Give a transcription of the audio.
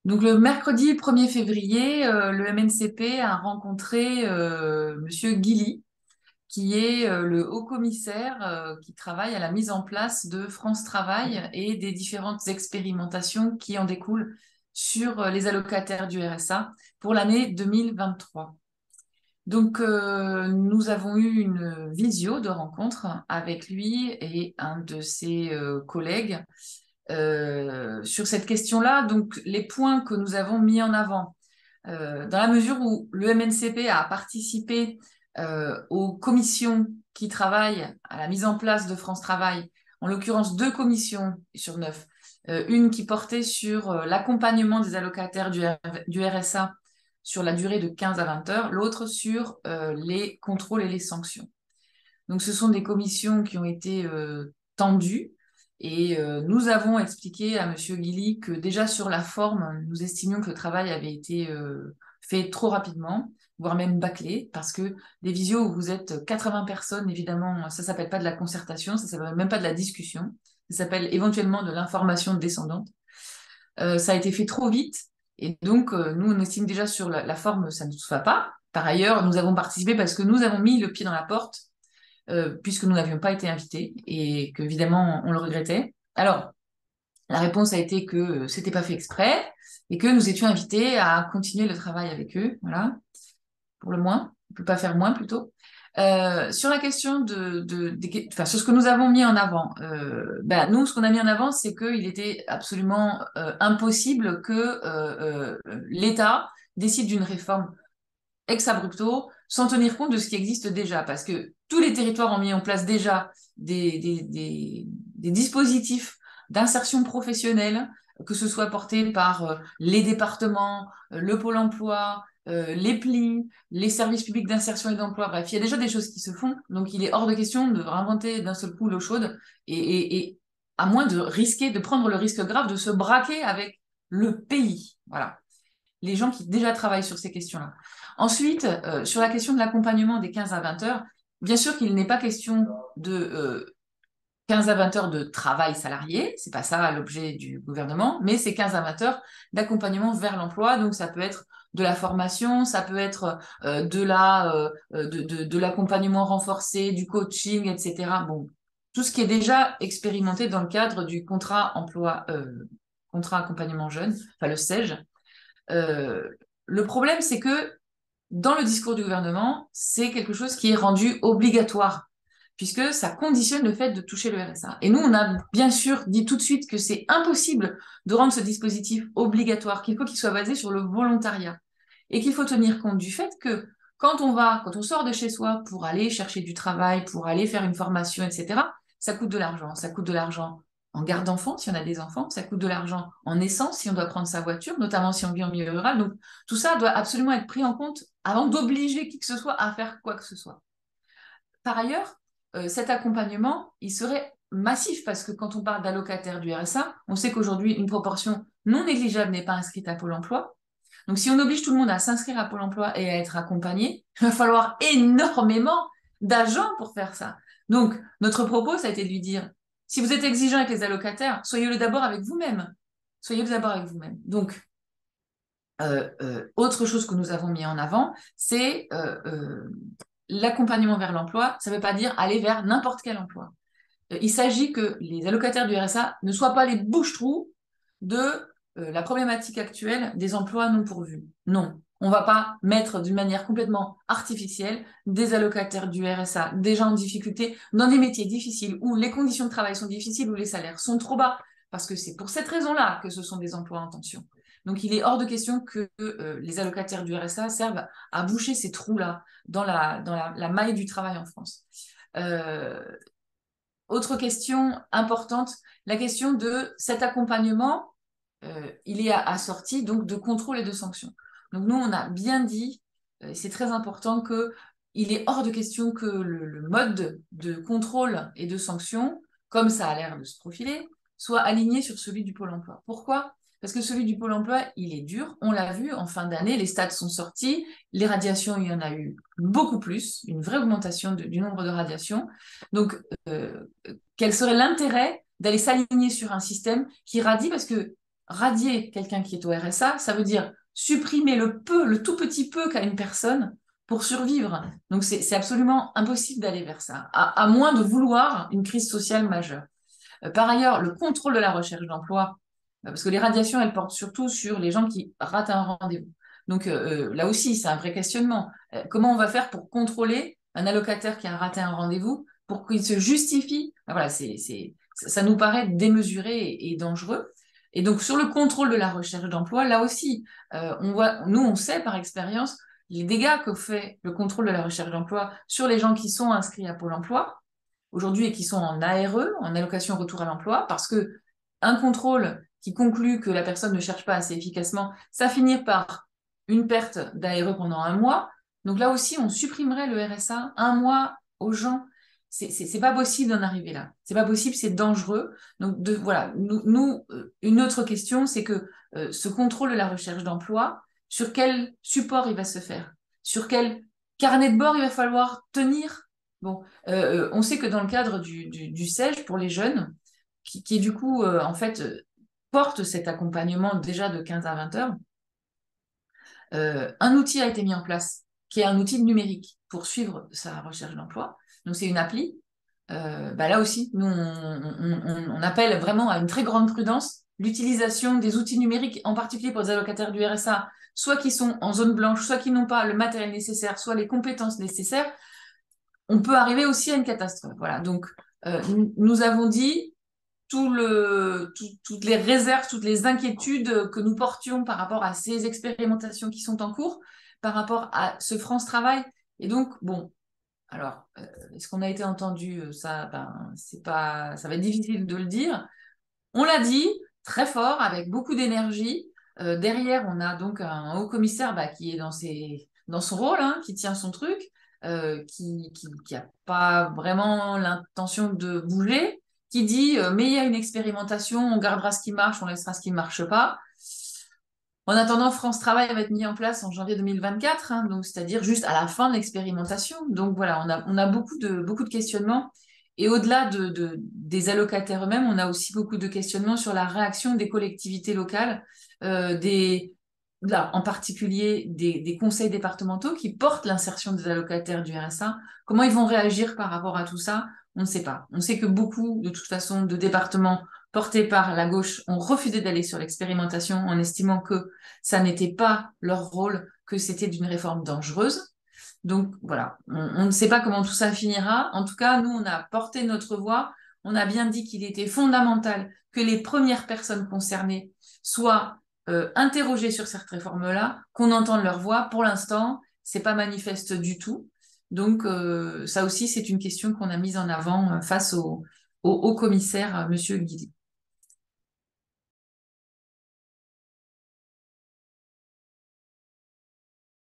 Donc le mercredi 1er février, le MNCP a rencontré Monsieur Guilly, qui est le haut-commissaire qui travaille à la mise en place de France Travail et des différentes expérimentations qui en découlent sur les allocataires du RSA pour l'année 2023. Donc, nous avons eu une visio de rencontre avec lui et un de ses collègues sur cette question-là. Donc, les points que nous avons mis en avant, dans la mesure où le MNCP a participé aux commissions qui travaillent à la mise en place de France Travail, en l'occurrence 2 commissions sur 9, une qui portait sur l'accompagnement des allocataires du RSA sur la durée de 15 à 20 heures, l'autre sur les contrôles et les sanctions. Donc, ce sont des commissions qui ont été tendues et nous avons expliqué à Monsieur Guilly que déjà sur la forme, nous estimions que le travail avait été fait trop rapidement, voire même bâclé, parce que des visios où vous êtes 80 personnes, évidemment, ça s'appelle pas de la concertation, ça s'appelle même pas de la discussion, ça s'appelle éventuellement de l'information descendante. Ça a été fait trop vite et donc nous, on estime déjà sur la forme, ça ne se va pas. Par ailleurs, nous avons participé parce que nous avons mis le pied dans la porte puisque nous n'avions pas été invités et qu'évidemment, on le regrettait. Alors, la réponse a été que c'était pas fait exprès et que nous étions invités à continuer le travail avec eux, voilà, pour le moins. On ne peut pas faire moins plutôt. Sur la question enfin, sur ce que nous avons mis en avant, ben, nous, ce qu'on a mis en avant, c'est qu'il était absolument impossible que l'État décide d'une réforme ex abrupto, sans tenir compte de ce qui existe déjà, parce que tous les territoires ont mis en place déjà des dispositifs d'insertion professionnelle, que ce soit porté par les départements, le Pôle emploi, les PLI, les services publics d'insertion et d'emploi, bref, il y a déjà des choses qui se font, donc il est hors de question de réinventer d'un seul coup l'eau chaude, et à moins de risquer, de prendre le risque grave de se braquer avec le pays. Voilà, les gens qui déjà travaillent sur ces questions-là. Ensuite, sur la question de l'accompagnement des 15 à 20 heures, bien sûr qu'il n'est pas question de 15 à 20 heures de travail salarié, c'est pas ça l'objet du gouvernement, mais c'est 15 à 20 heures d'accompagnement vers l'emploi, donc ça peut être de la formation, ça peut être de l'accompagnement renforcé, du coaching, etc. Bon, tout ce qui est déjà expérimenté dans le cadre du contrat accompagnement jeune, enfin le SEJ. Euh, le problème, c'est que dans le discours du gouvernement, c'est quelque chose qui est rendu obligatoire, puisque ça conditionne le fait de toucher le RSA. Et nous, on a bien sûr dit tout de suite que c'est impossible de rendre ce dispositif obligatoire, qu'il faut qu'il soit basé sur le volontariat, et qu'il faut tenir compte du fait que quand on sort de chez soi pour aller chercher du travail, pour aller faire une formation, etc., ça coûte de l'argent. Ça coûte de l'argent en garde d'enfants, si on a des enfants, ça coûte de l'argent en essence, si on doit prendre sa voiture, notamment si on vit en milieu rural. Donc, tout ça doit absolument être pris en compte avant d'obliger qui que ce soit à faire quoi que ce soit. Par ailleurs, cet accompagnement, il serait massif parce que quand on parle d'allocataires du RSA, on sait qu'aujourd'hui, une proportion non négligeable n'est pas inscrite à Pôle emploi. Donc, si on oblige tout le monde à s'inscrire à Pôle emploi et à être accompagné, il va falloir énormément d'agents pour faire ça. Donc, notre propos, ça a été de lui dire, si vous êtes exigeant avec les allocataires, soyez-le d'abord avec vous-même. Soyez-le d'abord avec vous-même. Donc, autre chose que nous avons mis en avant, c'est l'accompagnement vers l'emploi. Ça ne veut pas dire aller vers n'importe quel emploi. Il s'agit que les allocataires du RSA ne soient pas les bouches-trous de la problématique actuelle des emplois non pourvus. Non, on ne va pas mettre d'une manière complètement artificielle des allocataires du RSA déjà en difficulté dans des métiers difficiles où les conditions de travail sont difficiles, où les salaires sont trop bas, parce que c'est pour cette raison-là que ce sont des emplois en tension. Donc il est hors de question que les allocataires du RSA servent à boucher ces trous-là dans la maille du travail en France. Euh, Autre question importante, la question de cet accompagnement, il est assorti donc de contrôle et de sanctions. Donc nous, on a bien dit, c'est très important que il est hors de question que le mode de contrôle et de sanction, comme ça a l'air de se profiler, soit aligné sur celui du Pôle emploi. Pourquoi? Parce que celui du Pôle emploi, il est dur. On l'a vu en fin d'année, les stats sont sortis, les radiations, il y en a eu beaucoup plus, une vraie augmentation du nombre de radiations. Donc, quel serait l'intérêt d'aller s'aligner sur un système qui radie parce que radier quelqu'un qui est au RSA, ça veut dire supprimer le tout petit peu qu'a une personne pour survivre. Donc c'est absolument impossible d'aller vers ça, à moins de vouloir une crise sociale majeure. Par ailleurs, le contrôle de la recherche d'emploi, parce que les radiations, elles portent surtout sur les gens qui ratent un rendez-vous. Donc là aussi, c'est un vrai questionnement. Comment on va faire pour contrôler un allocataire qui a raté un rendez-vous pour qu'il se justifie? Voilà, ça nous paraît démesuré et dangereux. Et donc sur le contrôle de la recherche d'emploi, là aussi, nous, on sait par expérience les dégâts que fait le contrôle de la recherche d'emploi sur les gens qui sont inscrits à Pôle emploi aujourd'hui et qui sont en ARE, en allocation retour à l'emploi, parce que un contrôle qui conclut que la personne ne cherche pas assez efficacement, ça finit par une perte d'ARE pendant un mois. Donc là aussi, on supprimerait le RSA un mois aux gens. C'est pas possible d'en arriver là. C'est pas possible, c'est dangereux. Donc voilà, une autre question, c'est que ce contrôle de la recherche d'emploi, sur quel support il va se faire? Sur quel carnet de bord il va falloir tenir? Bon, on sait que dans le cadre du SEG pour les jeunes, qui du coup, en fait, porte cet accompagnement déjà de 15 à 20 heures, un outil a été mis en place, qui est un outil numérique pour suivre sa recherche d'emploi. Donc, c'est une appli. Là aussi, nous, on appelle vraiment à une très grande prudence l'utilisation des outils numériques, en particulier pour les allocataires du RSA, soit qui sont en zone blanche, soit qui n'ont pas le matériel nécessaire, soit les compétences nécessaires. On peut arriver aussi à une catastrophe. Voilà. Donc, nous avons dit toutes les réserves, toutes les inquiétudes que nous portions par rapport à ces expérimentations qui sont en cours, par rapport à ce France Travail. Et donc, bon, alors, est-ce qu'on a été entendu? Ça, c'est pas, ça va être difficile de le dire. On l'a dit très fort, avec beaucoup d'énergie. Derrière, on a donc un haut commissaire qui est dans son rôle, hein, qui tient son truc, qui a pas vraiment l'intention de bouger, qui dit mais il y a une expérimentation, on gardera ce qui marche, on laissera ce qui ne marche pas. En attendant, France Travail va être mis en place en janvier 2024, hein, donc c'est-à-dire juste à la fin de l'expérimentation. Donc voilà, on a beaucoup de questionnements. Et au-delà des allocataires eux-mêmes, on a aussi beaucoup de questionnements sur la réaction des collectivités locales, là, en particulier des conseils départementaux qui portent l'insertion des allocataires du RSA. Comment ils vont réagir par rapport à tout ça? On ne sait pas. On sait que beaucoup, de toute façon, de départements portés par la gauche ont refusé d'aller sur l'expérimentation en estimant que ça n'était pas leur rôle, que c'était d'une réforme dangereuse. Donc voilà, on ne sait pas comment tout ça finira. En tout cas, nous, on a porté notre voix. On a bien dit qu'il était fondamental que les premières personnes concernées soient interrogées sur cette réforme-là, qu'on entende leur voix. Pour l'instant, c'est pas manifeste du tout. Donc ça aussi, c'est une question qu'on a mise en avant face au commissaire, Monsieur Guidi.